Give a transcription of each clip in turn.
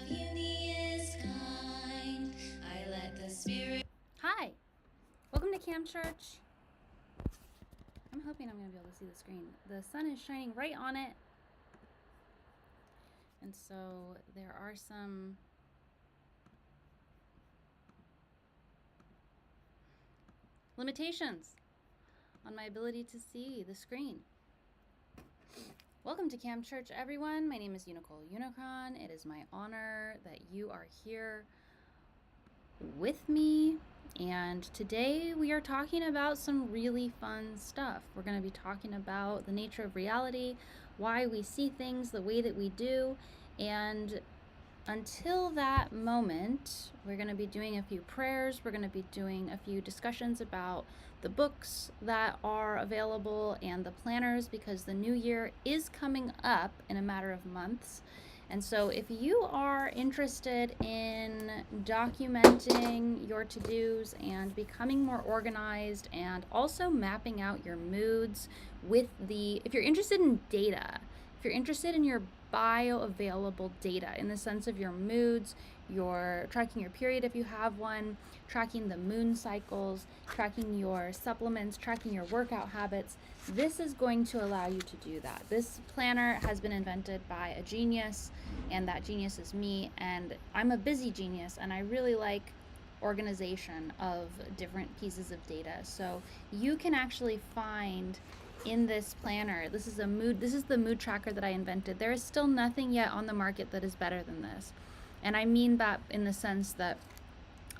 of uni is kind. I let the spirit. Hi, welcome to Cam Church. I'm hoping I'm going to be able to see the screen. The sun is shining right on it, and so there are some limitations on my ability to see the screen. Welcome to Cam Church, everyone. My name is Unicron. It is my honor that you are here with me. And today we are talking about some really fun stuff. We're going to be talking about the nature of reality, why we see things the way that we do, and until that moment, we're going to be doing a few prayers. We're going to be doing a few discussions about the books that are available and the planners, because the new year is coming up in a matter of months. And so if you are interested in documenting your to-dos and becoming more organized and also mapping out your moods with if you're interested in data, if you're interested in your bioavailable data in the sense of your moods, your tracking your period if you have one, tracking the moon cycles, tracking your supplements, tracking your workout habits, this is going to allow you to do that. This planner has been invented by a genius, and that genius is me, and I'm a busy genius, and I really like organization of different pieces of data. So you can actually find in this planner, this is the mood tracker that I invented. There is still nothing yet on the market that is better than this. And I mean that in the sense that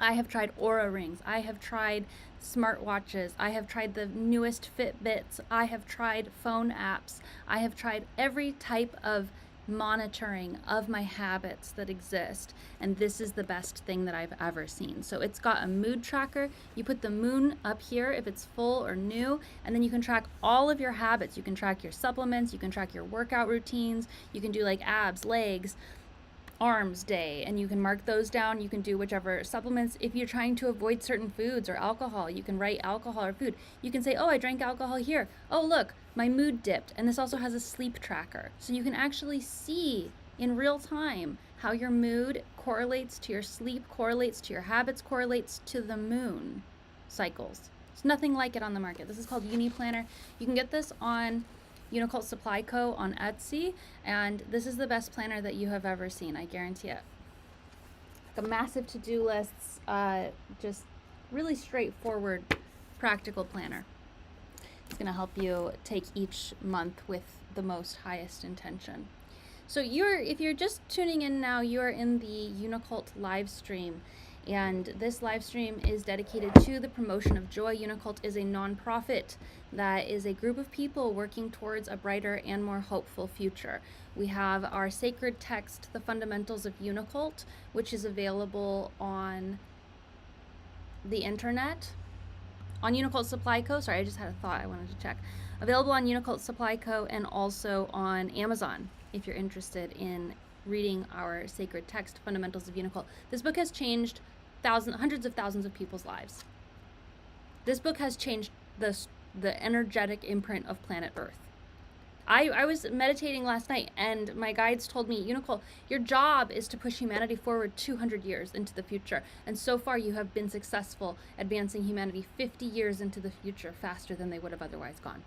I have tried Aura rings, I have tried smartwatches, I have tried the newest Fitbits, I have tried phone apps, I have tried every type of monitoring of my habits that exist, and this is the best thing that I've ever seen. So it's got a mood tracker. You put the moon up here if it's full or new, and then you can track all of your habits. You can track your supplements, you can track your workout routines, you can do like abs, legs, arms day, and you can mark those down. You can do whichever supplements. If you're trying to avoid certain foods or alcohol, you can write alcohol or food. You can say, oh, I drank alcohol here. Oh, look, my mood dipped. And this also has a sleep tracker. So you can actually see in real time how your mood correlates to your sleep, correlates to your habits, correlates to the moon cycles. There's nothing like it on the market. This is called UniPlanner. You can get this on UNICULT Supply Co. on Etsy, and this is the best planner that you have ever seen, I guarantee it. Like a massive to-do lists, just really straightforward, practical planner. It's going to help you take each month with the most highest intention. So if you're just tuning in now, you're in the UNICULT live stream. And this live stream is dedicated to the promotion of joy. UNICULT is a nonprofit that is a group of people working towards a brighter and more hopeful future. We have our sacred text, The Fundamentals of UNICULT, which is available on the internet, on UNICULT Supply Co. Sorry, I just had a thought I wanted to check. Available on UNICULT Supply Co. and also on Amazon if you're interested in reading our sacred text, Fundamentals of UNICULT. This book has changed hundreds of thousands of people's lives. This book has changed the energetic imprint of planet Earth. I was meditating last night, and my guides told me, Unicole, your job is to push humanity forward 200 years into the future. And so far you have been successful advancing humanity 50 years into the future faster than they would have otherwise gone.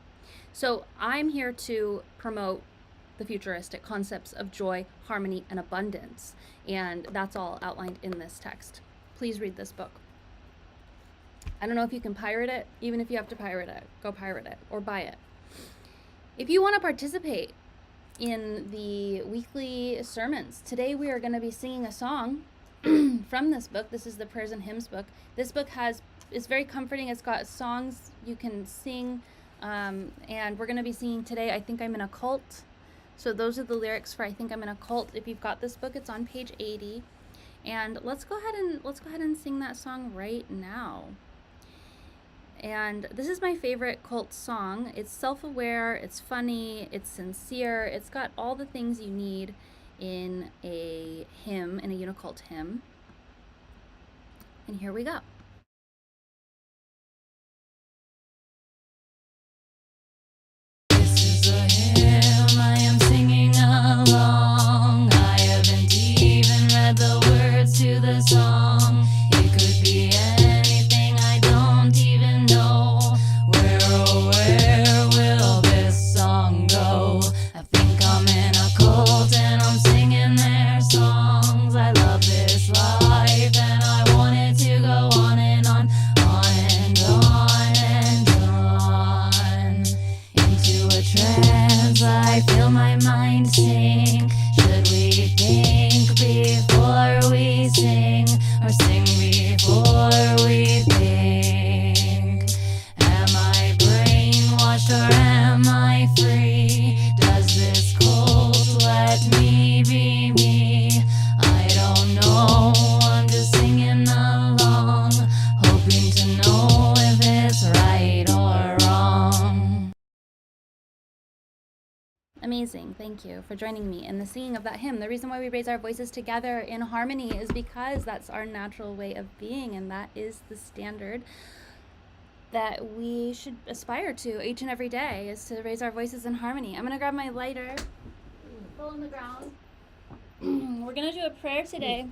So I'm here to promote the futuristic concepts of joy, harmony, and abundance. And that's all outlined in this text. Please read this book. I don't know if you can pirate it. Even if you have to pirate it, go pirate it or buy it. If you want to participate in the weekly sermons, today we are going to be singing a song from this book. This is the Prayers and Hymns book. This book is very comforting. It's got songs you can sing, and we're going to be singing today, I Think I'm in a Cult. So those are the lyrics for I Think I'm in a Cult. If you've got this book, it's on page 80. And let's go ahead and sing that song right now. And this is my favorite cult song. It's self-aware, it's funny, it's sincere, it's got all the things you need in a hymn, in a Unicult hymn. And here we go. This is a hymn I am singing along. I haven't even read thank you for joining me in the singing of that hymn. The reason why we raise our voices together in harmony is because that's our natural way of being, and that is the standard that we should aspire to each and every day, is to raise our voices in harmony. I'm going to grab my lighter, fall on the ground. We're going to do a prayer today.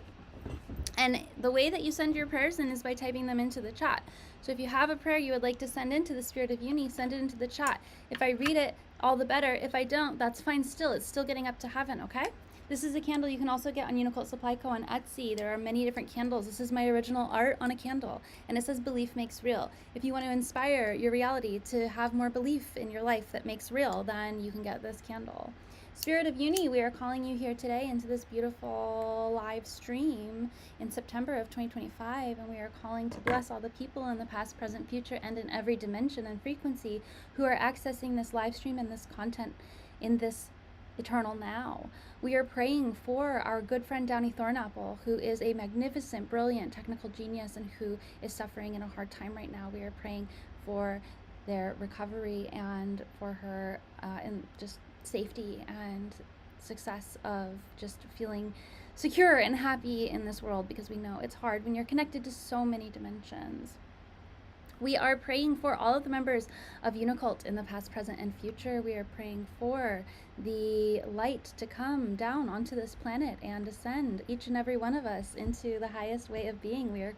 And the way that you send your prayers in is by typing them into the chat. So if you have a prayer you would like to send into the Spirit of Uni, send it into the chat. If I read it, all the better. If I don't, that's fine still. It's still getting up to heaven, okay? This is a candle you can also get on UNICULT Supply Co. on Etsy. There are many different candles. This is my original art on a candle, and it says belief makes real. If you want to inspire your reality to have more belief in your life that makes real, then you can get this candle. Spirit of Uni, we are calling you here today into this beautiful live stream in September of 2025, and we are calling to bless all the people in the past, present, future, and in every dimension and frequency who are accessing this live stream and this content in this eternal now. We are praying for our good friend Downy Thornapple, who is a magnificent, brilliant technical genius and who is suffering in a hard time right now. We are praying for their recovery and for her and just safety and success of just feeling secure and happy in this world, because we know it's hard when you're connected to so many dimensions. We are praying for all of the members of UNICULT in the past, present, and future. We are praying for the light to come down onto this planet and ascend each and every one of us into the highest way of being. We are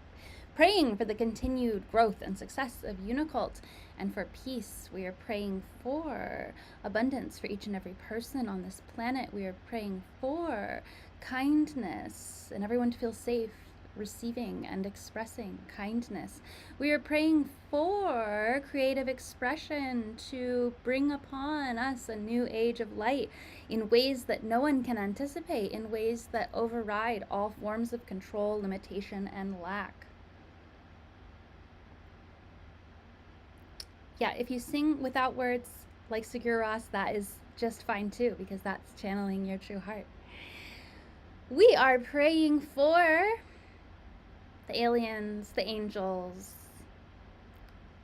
praying for the continued growth and success of UNICULT and for peace. We are praying for abundance for each and every person on this planet. We are praying for kindness and everyone to feel safe receiving and expressing kindness. We are praying for creative expression to bring upon us a new age of light in ways that no one can anticipate, in ways that override all forms of control, limitation, and lack. Yeah, if you sing without words like Sigur Rós, that is just fine too, because that's channeling your true heart. We are praying for the aliens, the angels,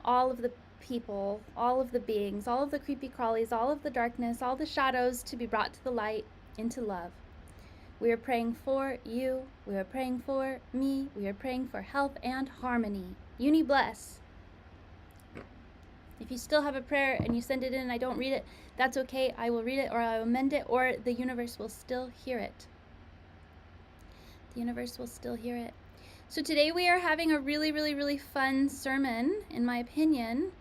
all of the people, all of the beings, all of the creepy crawlies, all of the darkness, all the shadows to be brought to the light into love. We are praying for you. We are praying for me. We are praying for health and harmony. Uni bless. If you still have a prayer and you send it in and I don't read it, that's okay. I will read it, or I will amend it, or the universe will still hear it. The universe will still hear it. So today we are having a really, really, really fun sermon, in my opinion,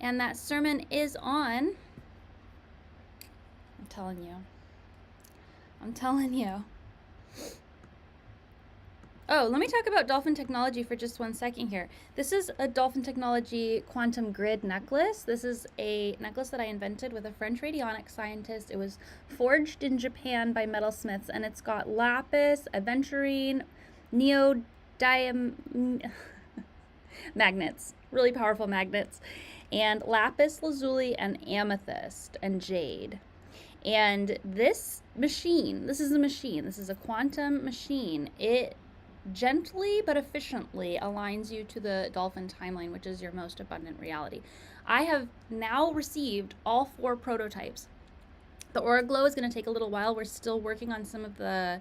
and that sermon is on, I'm telling you. Oh, let me talk about dolphin technology for just 1 second here. This is a dolphin technology quantum grid necklace. This is a necklace that I invented with a French radionics scientist. It was forged in Japan by metalsmiths, and it's got lapis, aventurine, magnets, really powerful magnets, and lapis lazuli and amethyst and jade. And this machine, this is a quantum machine. It gently but efficiently aligns you to the dolphin timeline, which is your most abundant reality. I have now received all 4 prototypes. The Aura Glow is going to take a little while. We're still working on some of the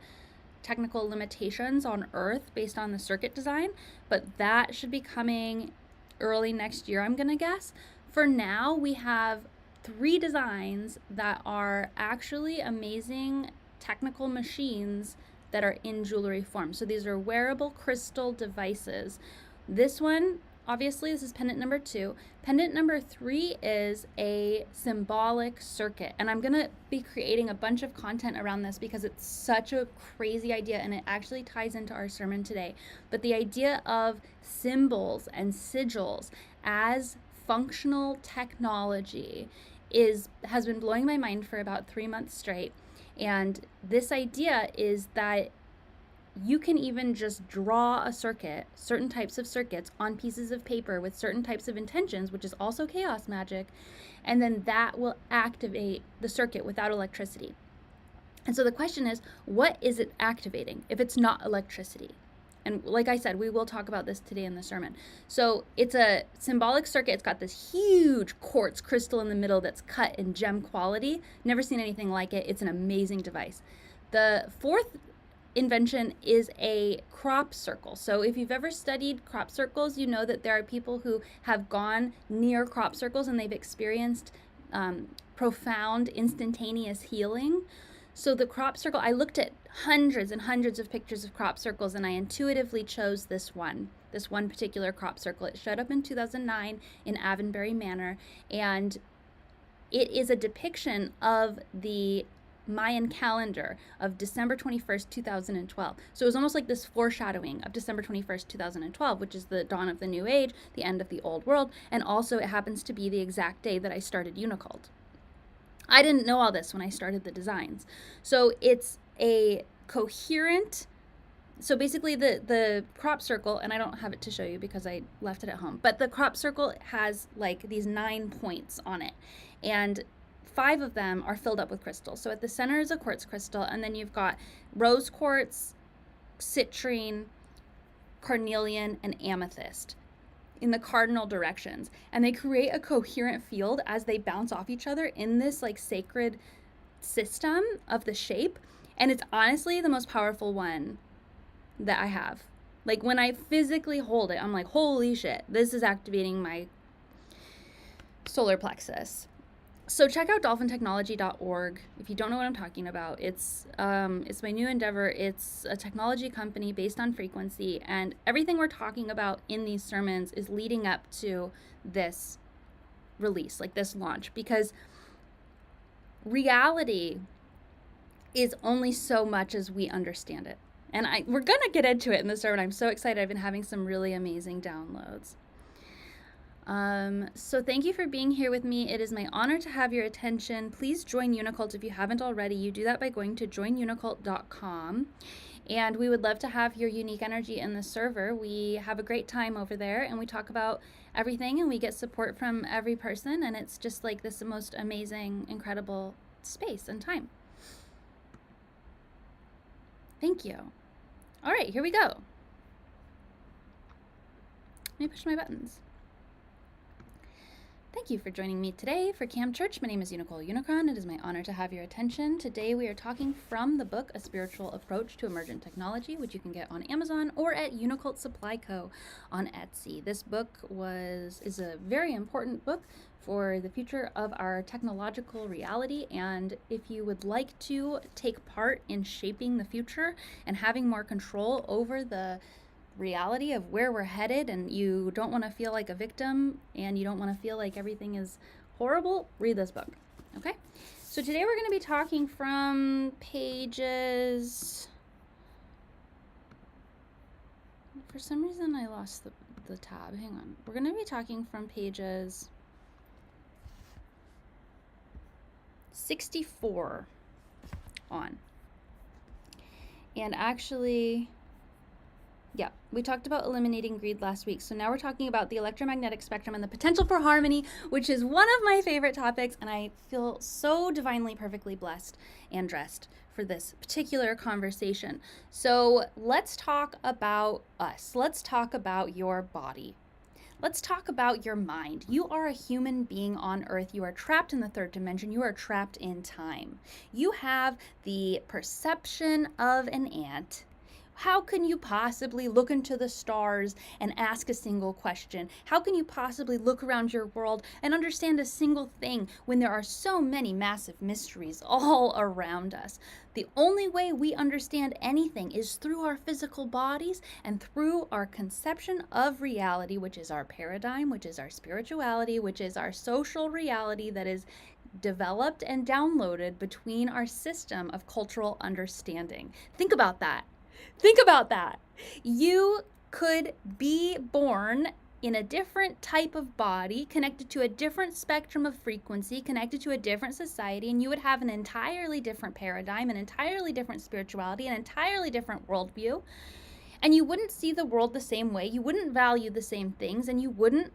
technical limitations on Earth based on the circuit design, but that should be coming early next year, I'm gonna guess. For now, we have 3 designs that are actually amazing technical machines that are in jewelry form. So these are wearable crystal devices. This one, obviously, this is pendant number 2. Pendant number 3 is a symbolic circuit. And I'm going to be creating a bunch of content around this because it's such a crazy idea and it actually ties into our sermon today. But the idea of symbols and sigils as functional technology has been blowing my mind for about 3 months straight. And this idea is that you can even just draw a circuit, certain types of circuits, on pieces of paper with certain types of intentions, which is also chaos magic, and then that will activate the circuit without electricity. And so the question is, what is it activating if it's not electricity? And like I said, we will talk about this today in the sermon. So it's a symbolic circuit. It's got this huge quartz crystal in the middle that's cut in gem quality. Never seen anything like it. It's an amazing device. The fourth invention is a crop circle. So if you've ever studied crop circles, you know that there are people who have gone near crop circles and they've experienced profound instantaneous healing. So the crop circle, I looked at hundreds and hundreds of pictures of crop circles, and I intuitively chose this one particular crop circle. It showed up in 2009 in Avonbury Manor, and it is a depiction of the Mayan calendar of December 21st, 2012. So it was almost like this foreshadowing of December 21st, 2012, which is the dawn of the new age, the end of the old world, and also it happens to be the exact day that I started UNICULT. I didn't know all this when I started the designs. So it's a coherent, so basically the crop circle, and I don't have it to show you because I left it at home, but the crop circle has like these 9 points on it, and 5 of them are filled up with crystals. So at the center is a quartz crystal, and then you've got rose quartz, citrine, carnelian, and amethyst in the cardinal directions, and they create a coherent field as they bounce off each other in this like sacred system of the shape. And it's honestly the most powerful one that I have. Like when I physically hold it, I'm like, holy shit, this is activating my solar plexus. So check out dolphintechnology.org if you don't know what I'm talking about. It's my new endeavor. It's a technology company based on frequency, and everything we're talking about in these sermons is leading up to this release, like this launch, because reality is only so much as we understand it. And we're going to get into it in the sermon. I'm so excited. I've been having some really amazing downloads. So thank you for being here with me. It is my honor to have your attention. Please join UNICULT if you haven't already. You do that by going to joinunicult.com. And we would love to have your unique energy in the server. We have a great time over there, and we talk about everything, and we get support from every person, and it's just like this most amazing, incredible space and time. Thank you. All right, here we go. Let me push my buttons. Thank you for joining me today for Camp Church. My name is Unicole Unicron. It is my honor to have your attention. Today we are talking from the book A Spiritual Approach to Emergent Technology, which you can get on Amazon or at Unicult Supply Co. on Etsy. This book is a very important book for the future of our technological reality, and if you would like to take part in shaping the future and having more control over the reality of where we're headed, and you don't want to feel like a victim and you don't want to feel like everything is horrible, read this book. Okay, so today we're going to be talking from pages, for some reason I lost the tab, hang on, we're going to be talking from pages 64 on, and actually, yeah, we talked about eliminating greed last week. So now we're talking about the electromagnetic spectrum and the potential for harmony, which is one of my favorite topics. And I feel so divinely, perfectly blessed and dressed for this particular conversation. So let's talk about us. Let's talk about your body. Let's talk about your mind. You are a human being on Earth. You are trapped in the third dimension. You are trapped in time. You have the perception of an ant. How can you possibly look into the stars and ask a single question? How can you possibly look around your world and understand a single thing when there are so many massive mysteries all around us? The only way we understand anything is through our physical bodies and through our conception of reality, which is our paradigm, which is our spirituality, which is our social reality that is developed and downloaded between our system of cultural understanding. Think about that. Think about that. You could be born in a different type of body, connected to a different spectrum of frequency, connected to a different society, and you would have an entirely different paradigm, an entirely different spirituality, an entirely different worldview. And you wouldn't see the world the same way, you wouldn't value the same things, and you wouldn't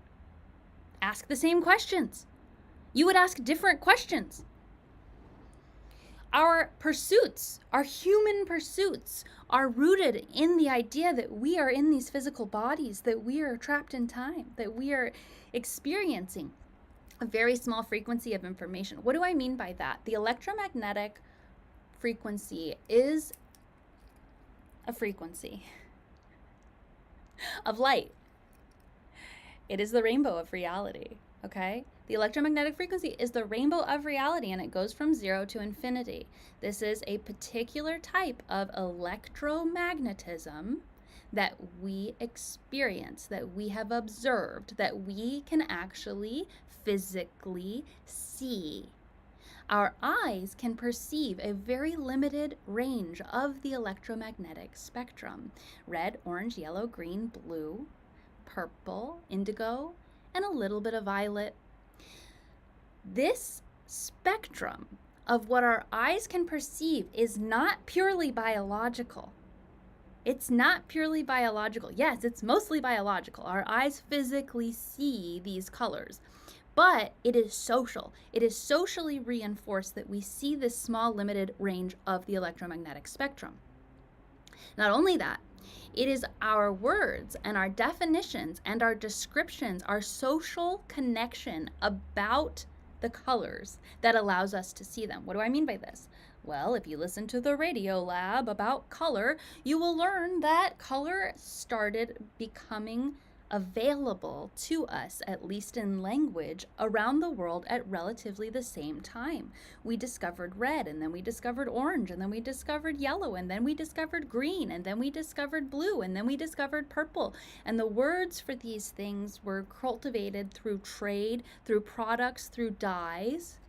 ask the same questions. You would ask different questions. Our pursuits, our human pursuits, are rooted in the idea that we are in these physical bodies, that we are trapped in time, that we are experiencing a very small frequency of information. What do I mean by that? The electromagnetic frequency is a frequency of light. It is the rainbow of reality, okay? The electromagnetic frequency is the rainbow of reality, and it goes from 0 to infinity. This is a particular type of electromagnetism that we experience, that we have observed, that we can actually physically see. Our eyes can perceive a very limited range of the electromagnetic spectrum: red, orange, yellow, green, blue, purple, indigo, and a little bit of violet. This spectrum of what our eyes can perceive is not purely biological. It's not purely biological. Yes, it's mostly biological. Our eyes physically see these colors, but it is social. It is socially reinforced that we see this small limited range of the electromagnetic spectrum. Not only that, it is our words and our definitions and our descriptions, our social connection about the colors that allows us to see them. What do I mean by this? Well, if you listen to the radio lab about color, you will learn that color started becoming available to us, at least in language, around the world at relatively the same time. We discovered red, and then we discovered orange, and then we discovered yellow, and then we discovered green, and then we discovered blue, and then we discovered purple. And the words for these things were cultivated through trade, through products, through dyes.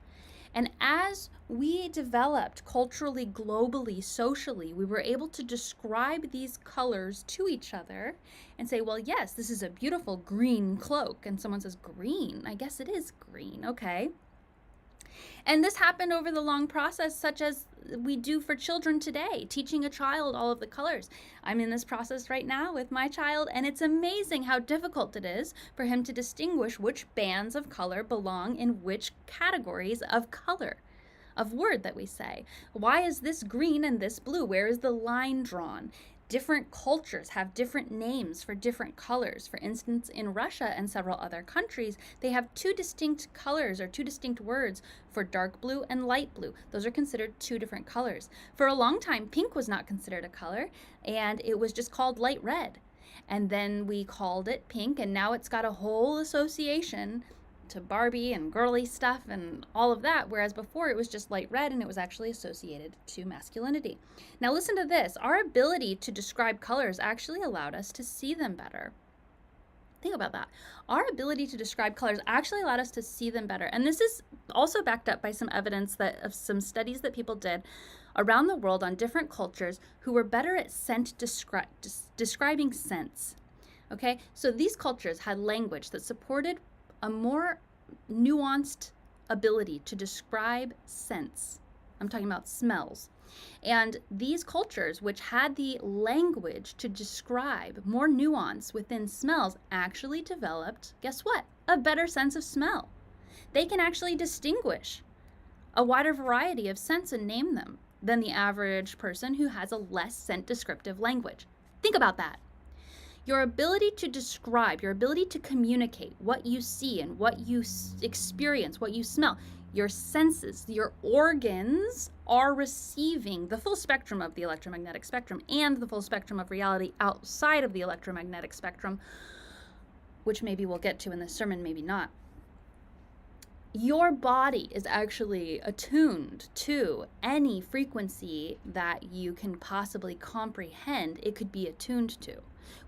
And as we developed culturally, globally, socially, we were able to describe these colors to each other and say, well, yes, this is a beautiful green cloak. And someone says, green? I guess it is green. Okay. And this happened over the long process, such as we do for children today, teaching a child all of the colors. I'm in this process right now with my child, and it's amazing how difficult it is for him to distinguish which bands of color belong in which categories of color, of word that we say. Why is this green and this blue? Where is the line drawn? Different cultures have different names for different colors. For instance, in Russia and several other countries, they have two distinct colors or two distinct words for dark blue and light blue. Those are considered two different colors. For a long time, pink was not considered a color, and it was just called light red. And then we called it pink, and now it's got a whole association to Barbie and girly stuff and all of that, whereas before it was just light red and it was actually associated to masculinity. Now listen to this. Our ability to describe colors actually allowed us to see them better. Think about that. Our ability to describe colors actually allowed us to see them better. And this is also backed up by some evidence that of some studies that people did around the world on different cultures who were better at describing scents. Okay, so these cultures had language that supported a more nuanced ability to describe scents. I'm talking about smells. And these cultures, which had the language to describe more nuance within smells, actually developed, guess what? A better sense of smell. They can actually distinguish a wider variety of scents and name them than the average person who has a less scent descriptive language. Think about that. Your ability to describe, your ability to communicate what you see and what you experience, what you smell, your senses, your organs are receiving the full spectrum of the electromagnetic spectrum and the full spectrum of reality outside of the electromagnetic spectrum, which maybe we'll get to in this sermon, maybe not. Your body is actually attuned to any frequency that you can possibly comprehend it could be attuned to.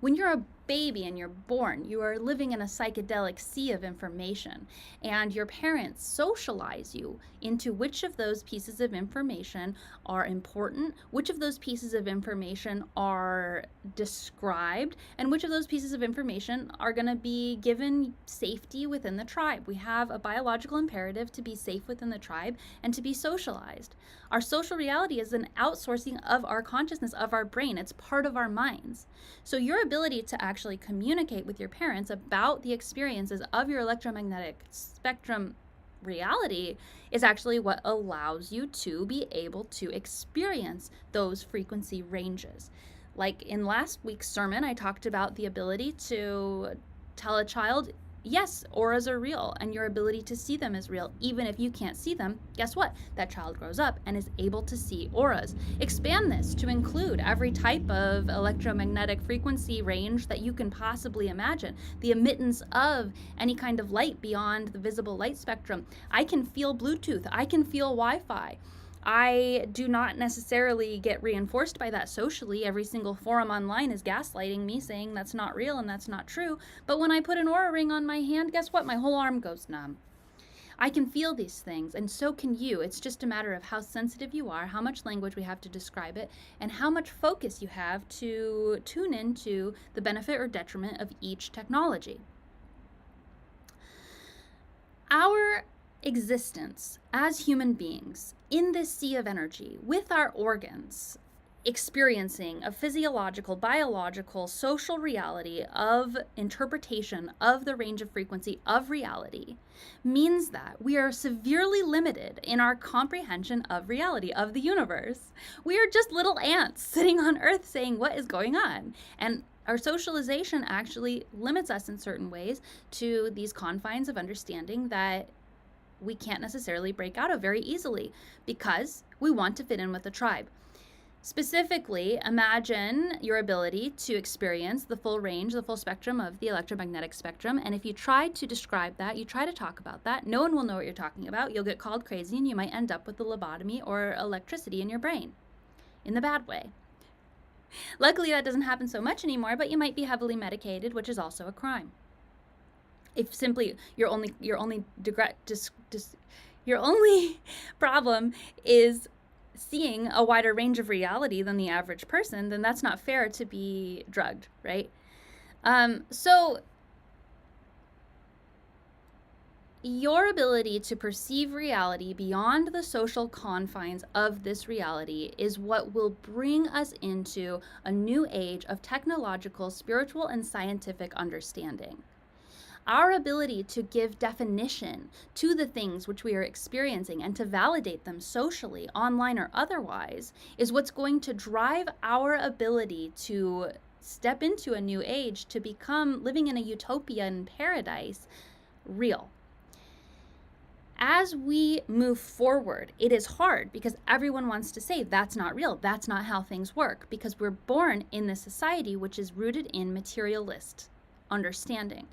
When you're a baby and you're born, you are living in a psychedelic sea of information, and your parents socialize you into which of those pieces of information are important, which of those pieces of information are described, and which of those pieces of information are going to be given safety within the tribe. We have a biological imperative to be safe within the tribe and to be socialized. Our social reality is an outsourcing of our consciousness, of our brain. It's part of our minds. So your ability to actually communicate with your parents about the experiences of your electromagnetic spectrum reality is actually what allows you to be able to experience those frequency ranges. Like in last week's sermon, I talked about the ability to tell a child, yes, auras are real, and your ability to see them is real. Even if you can't see them, guess what? That child grows up and is able to see auras. Expand this to include every type of electromagnetic frequency range that you can possibly imagine. The emittance of any kind of light beyond the visible light spectrum. I can feel Bluetooth. I can feel Wi-Fi. I do not necessarily get reinforced by that socially. Every single forum online is gaslighting me, saying that's not real and that's not true. But when I put an aura ring on my hand, guess what? My whole arm goes numb. I can feel these things, and so can you. It's just a matter of how sensitive you are, how much language we have to describe it, and how much focus you have to tune into the benefit or detriment of each technology. Our existence as human beings in this sea of energy with our organs experiencing a physiological, biological, social reality of interpretation of the range of frequency of reality means that we are severely limited in our comprehension of reality, of the universe. We are just little ants sitting on Earth saying, what is going on? And our socialization actually limits us in certain ways to these confines of understanding that we can't necessarily break out of very easily because we want to fit in with the tribe. Specifically, imagine your ability to experience the full range, the full spectrum of the electromagnetic spectrum. And if you try to describe that, you try to talk about that, no one will know what you're talking about. You'll get called crazy and you might end up with a lobotomy or electricity in your brain in the bad way. Luckily, that doesn't happen so much anymore, but you might be heavily medicated, which is also a crime. If simply your only problem is seeing a wider range of reality than the average person, then that's not fair to be drugged, right? So your ability to perceive reality beyond the social confines of this reality is what will bring us into a new age of technological, spiritual, and scientific understanding. Our ability to give definition to the things which we are experiencing and to validate them socially, online or otherwise, is what's going to drive our ability to step into a new age, to become living in a utopian paradise real. As we move forward, it is hard because everyone wants to say that's not real, that's not how things work, because we're born in this society which is rooted in materialist understanding.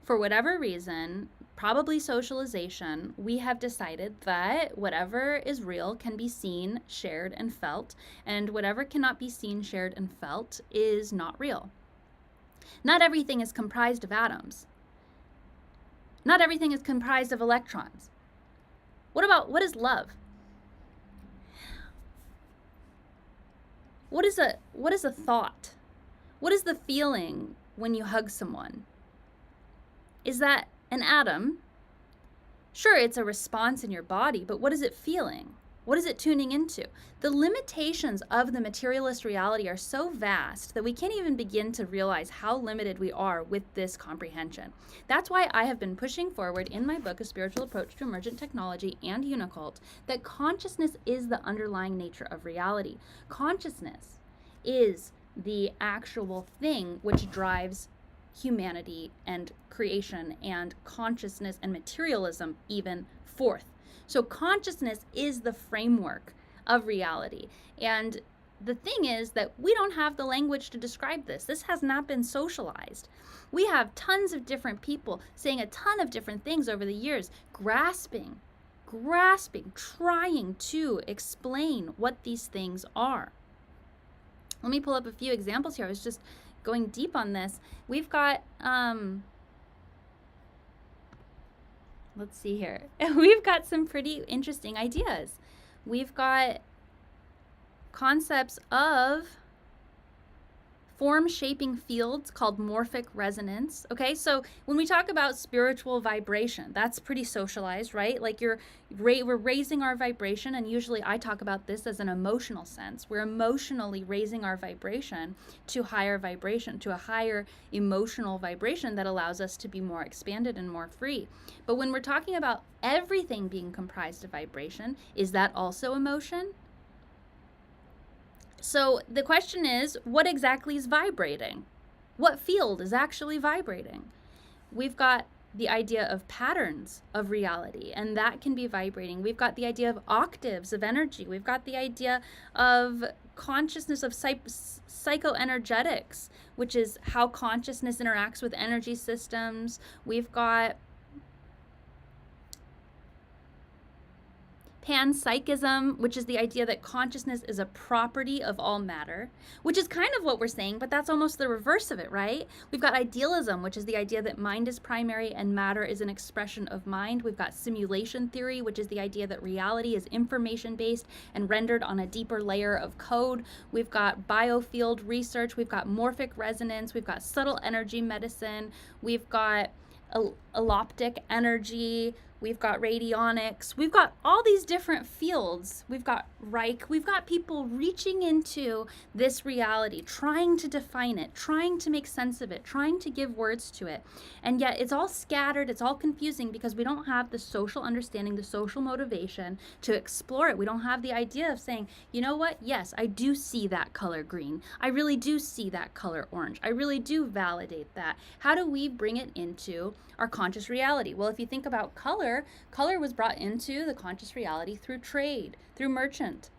For whatever reason, probably socialization, we have decided that whatever is real can be seen, shared, and felt, and whatever cannot be seen, shared, and felt is not real. Not everything is comprised of atoms. Not everything is comprised of electrons. What is love? What is a thought? What is the feeling when you hug someone? Is that an atom? Sure, it's a response in your body, but what is it feeling? What is it tuning into? The limitations of the materialist reality are so vast that we can't even begin to realize how limited we are with this comprehension. That's why I have been pushing forward in my book, A Spiritual Approach to Emergent Technology and UNICULT, that consciousness is the underlying nature of reality. Consciousness is the actual thing which drives humanity and creation and consciousness and materialism even forth. So consciousness is the framework of reality. And the thing is that we don't have the language to describe this. This has not been socialized. We have tons of different people saying a ton of different things over the years, grasping, trying to explain what these things are. Let me pull up a few examples here. I was just going deep on this. We've got, let's see here. We've got some pretty interesting ideas. We've got concepts of form-shaping fields called morphic resonance. Okay, so when we talk about spiritual vibration, that's pretty socialized, right? Like we're raising our vibration, and usually I talk about this as an emotional sense. We're emotionally raising our vibration to higher vibration, to a higher emotional vibration that allows us to be more expanded and more free. But when we're talking about everything being comprised of vibration, is that also emotion? So the question is, what exactly is vibrating? What field is actually vibrating? We've got the idea of patterns of reality, and that can be vibrating. We've got the idea of octaves of energy. We've got the idea of consciousness of psychoenergetics, which is how consciousness interacts with energy systems. We've got panpsychism, which is the idea that consciousness is a property of all matter, which is kind of what we're saying, but that's almost the reverse of it, right? We've got idealism, which is the idea that mind is primary and matter is an expression of mind. We've got simulation theory, which is the idea that reality is information-based and rendered on a deeper layer of code. We've got biofield research. We've got morphic resonance. We've got subtle energy medicine. We've got alloptic energy. We've got radionics. We've got all these different fields. We've got Reich. We've got people reaching into this reality, trying to define it, trying to make sense of it, trying to give words to it. And yet it's all scattered. It's all confusing because we don't have the social understanding, the social motivation to explore it. We don't have the idea of saying, you know what? Yes, I do see that color green. I really do see that color orange. I really do validate that. How do we bring it into our conscious reality? Well, if you think about color was brought into the conscious reality through trade, through merchants,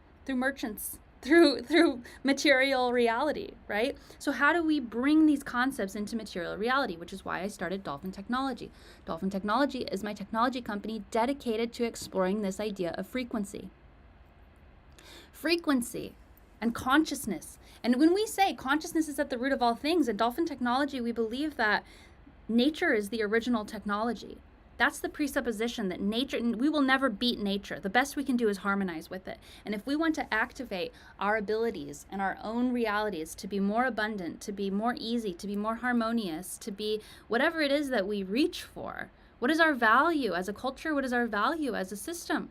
through material reality, right? So how do we bring these concepts into material reality, which is why I started Dolphin Technology. Dolphin Technology is my technology company dedicated to exploring this idea of frequency and consciousness. And when we say consciousness is at the root of all things, in Dolphin Technology, we believe that nature is the original technology. That's the presupposition that nature, we will never beat nature. The best we can do is harmonize with it. And if we want to activate our abilities and our own realities to be more abundant, to be more easy, to be more harmonious, to be whatever it is that we reach for, what is our value as a culture? What is our value as a system?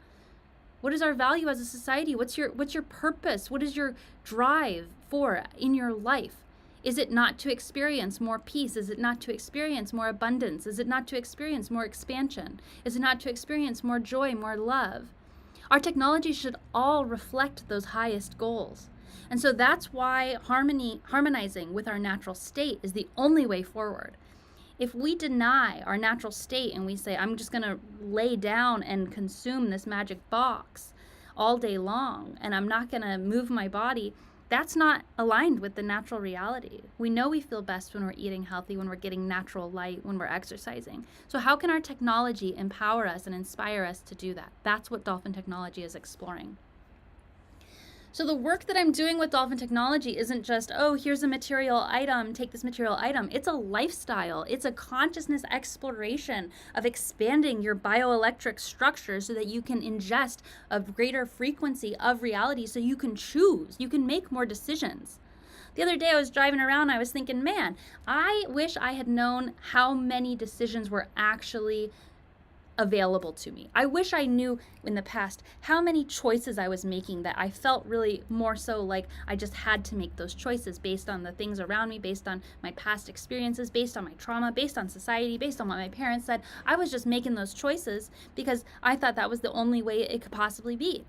What is our value as a society? What's your purpose? What is your drive for in your life? Is it not to experience more peace? Is it not to experience more abundance? Is it not to experience more expansion? Is it not to experience more joy, more love? Our technology should all reflect those highest goals. And so that's why harmonizing with our natural state is the only way forward. If we deny our natural state and we say, I'm just going to lay down and consume this magic box all day long, and I'm not going to move my body, that's not aligned with the natural reality. We know we feel best when we're eating healthy, when we're getting natural light, when we're exercising. So how can our technology empower us and inspire us to do that? That's what Dolphin Technology is exploring. So the work that I'm doing with Dolphin Technology isn't just, oh, here's a material item, take this material item. It's a lifestyle. It's a consciousness exploration of expanding your bioelectric structure so that you can ingest a greater frequency of reality so you can choose, you can make more decisions. The other day I was driving around, I was thinking, man, I wish I had known how many decisions were actually available to me. I wish I knew in the past how many choices I was making that I felt really more so like I just had to make those choices based on the things around me, based on my past experiences, based on my trauma, based on society, based on what my parents said. I was just making those choices because I thought that was the only way it could possibly be.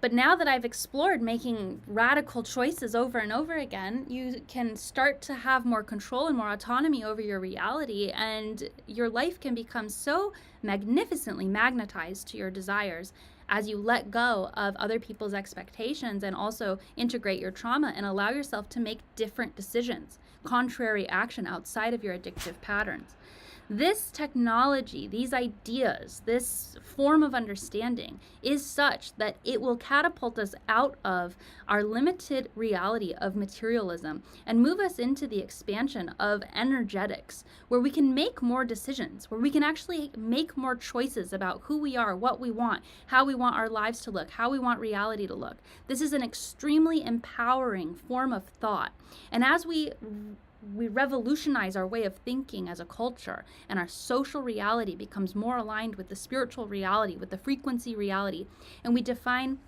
But now that I've explored making radical choices over and over again, you can start to have more control and more autonomy over your reality, and your life can become so magnificently magnetized to your desires as you let go of other people's expectations and also integrate your trauma and allow yourself to make different decisions, contrary action outside of your addictive patterns. This technology, these ideas, this form of understanding is such that it will catapult us out of our limited reality of materialism and move us into the expansion of energetics, where we can make more decisions, where we can actually make more choices about who we are, what we want, how we want our lives to look, how we want reality to look. This is an extremely empowering form of thought. And as we revolutionize our way of thinking as a culture, and our social reality becomes more aligned with the spiritual reality, with the frequency reality, and we define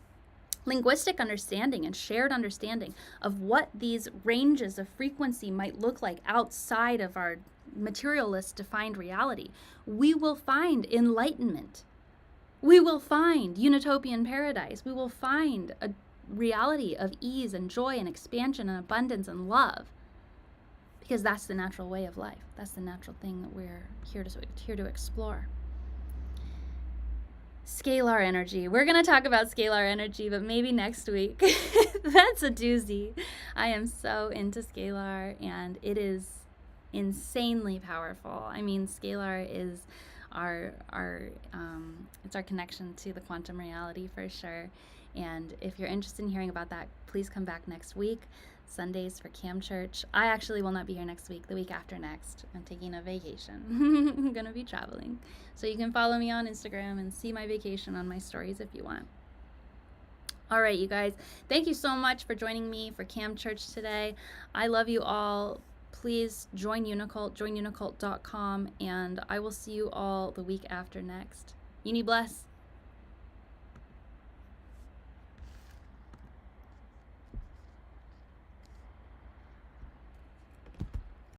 linguistic understanding and shared understanding of what these ranges of frequency might look like outside of our materialist defined reality, we will find enlightenment. We will find utopian paradise. We will find a reality of ease and joy and expansion and abundance and love. Because that's the natural way of life. That's the natural thing that we're here to explore. Scalar energy. We're going to talk about scalar energy, but maybe next week. That's a doozy. I am so into scalar, and it is insanely powerful. I mean, scalar is it's our connection to the quantum reality for sure. And if you're interested in hearing about that, please come back next week. Sundays for Cam Church. I actually will not be here next week, the week after next. I'm taking a vacation. I'm going to be traveling. So you can follow me on Instagram and see my vacation on my stories if you want. All right, you guys. Thank you so much for joining me for Cam Church today. I love you all. Please join Unicult, joinunicult.com, and I will see you all the week after next. Uni bless.